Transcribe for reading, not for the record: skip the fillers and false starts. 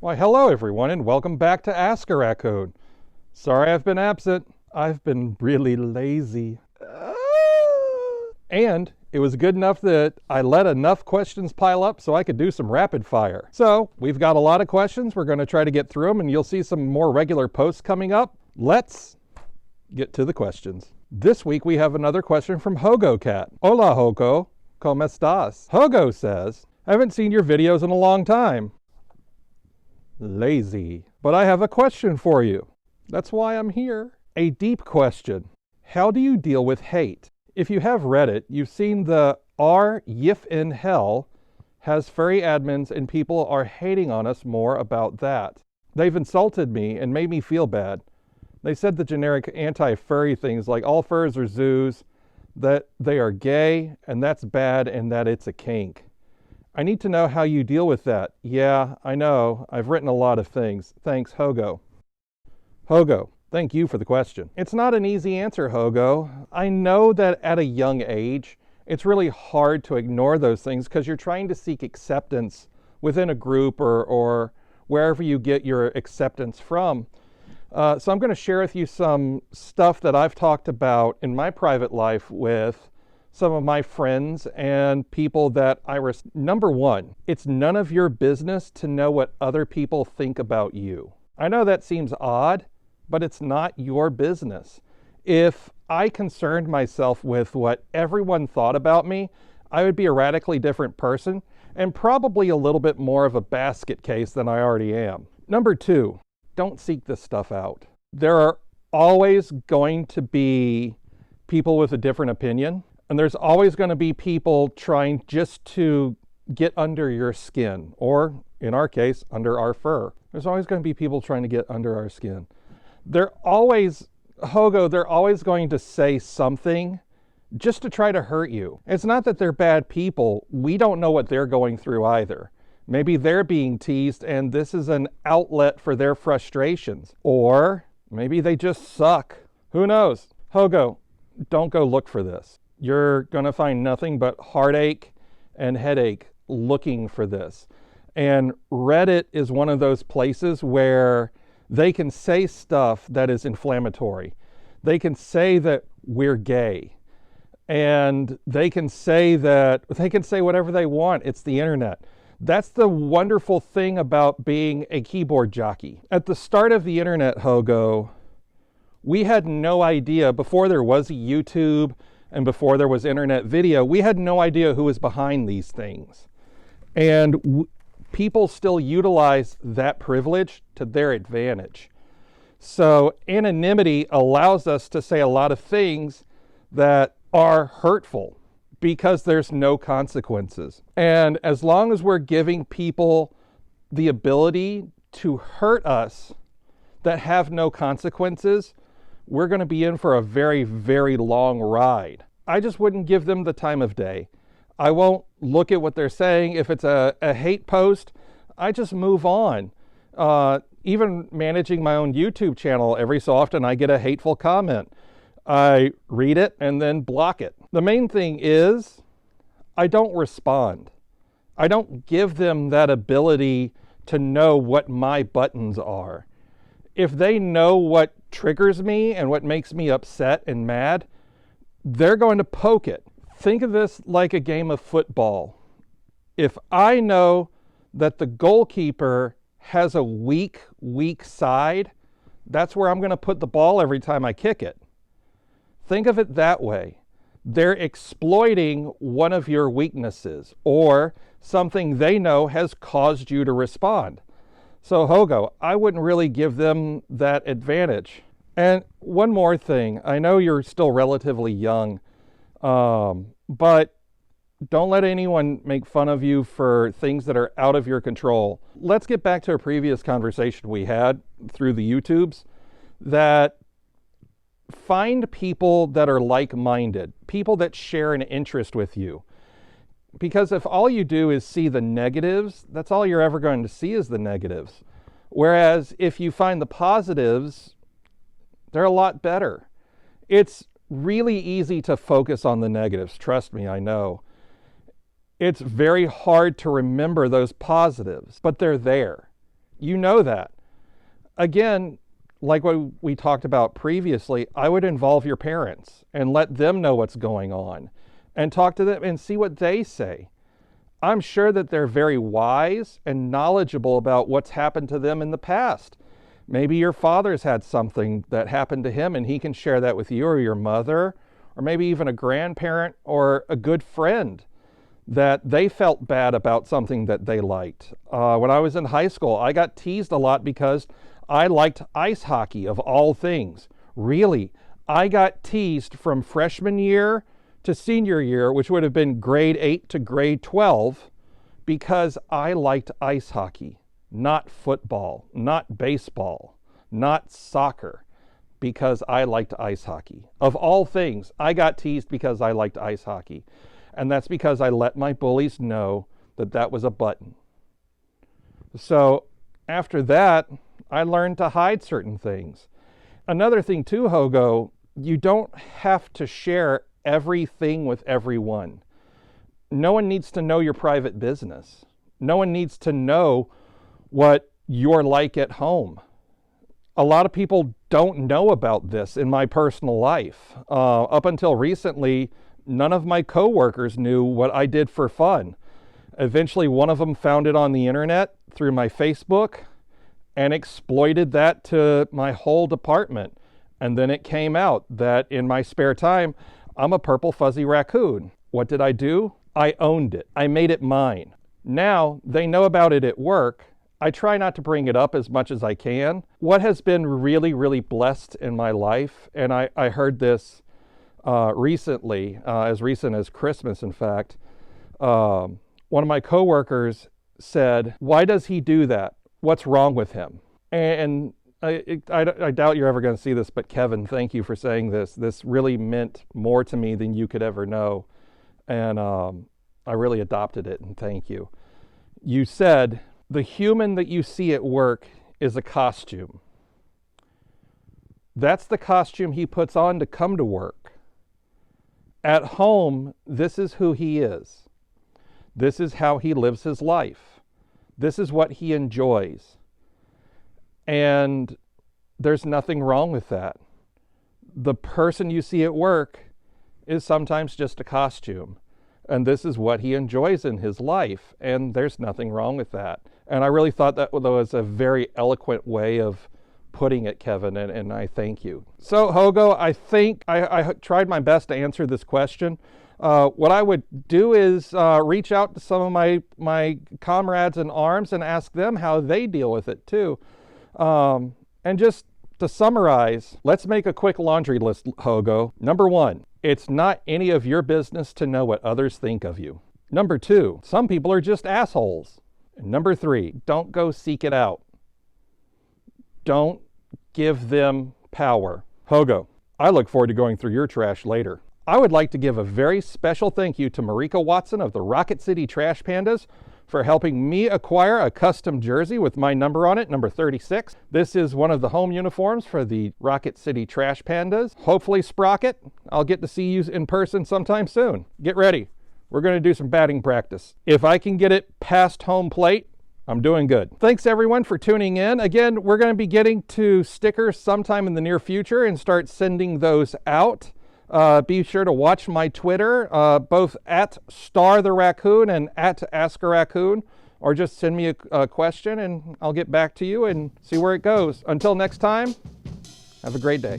Why, hello everyone, and welcome back to Ask a Raccoon. Sorry I've been absent. I've been really lazy. And it was good enough that I let enough questions pile up so I could do some rapid fire. So we've got a lot of questions. We're going to try to get through them, and you'll see some more regular posts coming up. Let's get to the questions. This week we have another question from Hogo Cat. Hola Hogo, ¿cómo estás? Hogo says, I haven't seen your videos in a long time. Lazy. But I have a question for you. That's why I'm here. A deep question. How do you deal with hate? If you have read it, you've seen the R Yif in Hell has furry admins and people are hating on us more about that. They've insulted me and made me feel bad. They said the generic anti-furry things like all furs are zoos, that they are gay, and that's bad, and that it's a kink. I need to know how you deal with that. Yeah, I know. I've written a lot of things. Thanks, Hogo. Hogo, thank you for the question. It's not an easy answer, Hogo. I know that at a young age, it's really hard to ignore those things because you're trying to seek acceptance within a group or wherever you get your acceptance from. So I'm going to share with you some stuff that I've talked about in my private life with some of my friends and people that I respect. Number one, it's none of your business to know what other people think about you. I know that seems odd, but it's not your business. If I concerned myself with what everyone thought about me, I would be a radically different person and probably a little bit more of a basket case than I already am. Number two, don't seek this stuff out. There are always going to be people with a different opinion. And there's always going to be people trying just to get under your skin, or in our case, under our fur. There's always going to be people trying to get under our skin. They're always going to say something just to try to hurt you. It's not that they're bad people. We don't know what they're going through either. Maybe they're being teased and this is an outlet for their frustrations. Or maybe they just suck. Who knows? Hogo, don't go look for this. You're going to find nothing but heartache and headache looking for this. And Reddit is one of those places where they can say stuff that is inflammatory. They can say that we're gay. And they can say whatever they want. It's the internet. That's the wonderful thing about being a keyboard jockey. At the start of the internet, Hogo, we had no idea, before there was YouTube and before there was internet video, we had no idea who was behind these things. And people still utilize that privilege to their advantage. So anonymity allows us to say a lot of things that are hurtful because there's no consequences. And as long as we're giving people the ability to hurt us that have no consequences, we're going to be in for a very, very long ride. I just wouldn't give them the time of day. I won't look at what they're saying. If it's a hate post, I just move on. Even managing my own YouTube channel, every so often I get a hateful comment. I read it and then block it. The main thing is I don't respond. I don't give them that ability to know what my buttons are. If they know what triggers me and what makes me upset and mad, they're going to poke it. Think of this like a game of football. If I know that the goalkeeper has a weak side, that's where I'm going to put the ball every time I kick it. Think of it that way. They're exploiting one of your weaknesses or something they know has caused you to respond. So Hogo, I wouldn't really give them that advantage. And one more thing, I know you're still relatively young, but don't let anyone make fun of you for things that are out of your control. Let's get back to a previous conversation we had through the YouTubes, that find people that are like-minded, people that share an interest with you. Because if all you do is see the negatives, that's all you're ever going to see is the negatives. Whereas if you find the positives, they're a lot better. It's really easy to focus on the negatives. Trust me, I know. It's very hard to remember those positives, but they're there. You know that. Again, like what we talked about previously, I would involve your parents and let them know what's going on and talk to them and see what they say. I'm sure that they're very wise and knowledgeable about what's happened to them in the past. Maybe your father's had something that happened to him and he can share that with you, or your mother, or maybe even a grandparent or a good friend that they felt bad about something that they liked. When I was in high school, I got teased a lot because I liked ice hockey, of all things. Really, I got teased from freshman year to senior year, which would have been grade 8 to grade 12, because I liked ice hockey, not football, not baseball, not soccer, because I liked ice hockey. Of all things, I got teased because I liked ice hockey. And that's because I let my bullies know that that was a button. So after that, I learned to hide certain things. Another thing too, Hogo, you don't have to share everything with everyone. No one needs to know your private business. No one needs to know what you're like at home. A lot of people don't know about this in my personal life. Up until recently, none of my coworkers knew what I did for fun. Eventually, one of them found it on the internet through my Facebook and exploited that to my whole department. And then it came out that in my spare time, I'm a purple fuzzy raccoon. What did I do? I owned it. I made it mine. Now they know about it at work. I try not to bring it up as much as I can. What has been really, really blessed in my life, and I heard this recently, as recent as Christmas, in fact, one of my coworkers said, "Why does he do that? What's wrong with him?" And I doubt you're ever going to see this, but Kevin, thank you for saying this. This really meant more to me than you could ever know. And I really adopted it, and thank you. You said, the human that you see at work is a costume. That's the costume he puts on to come to work. At home, this is who he is. This is how he lives his life. This is what he enjoys. And there's nothing wrong with that. The person you see at work is sometimes just a costume. And this is what he enjoys in his life. And there's nothing wrong with that. And I really thought that was a very eloquent way of putting it, Kevin, and I thank you. So, Hogo, I think I tried my best to answer this question. What I would do is reach out to some of my comrades in arms and ask them how they deal with it too. And just to summarize, let's make a quick laundry list, Hogo. Number 1, it's not any of your business to know what others think of you. Number 2, some people are just assholes. And number 3, don't go seek it out. Don't give them power. Hogo, I look forward to going through your trash later. I would like to give a very special thank you to Marika Watson of the Rocket City Trash Pandas for helping me acquire a custom jersey with my number on it, number 36. This is one of the home uniforms for the Rocket City Trash Pandas. Hopefully, Sprocket, I'll get to see you in person sometime soon. Get ready. We're going to do some batting practice. If I can get it past home plate, I'm doing good. Thanks everyone for tuning in. Again, we're going to be getting to stickers sometime in the near future and start sending those out. Be sure to watch my Twitter, both at Star the Raccoon and at Ask a Raccoon, or just send me a question and I'll get back to you and see where it goes. Until next time, have a great day.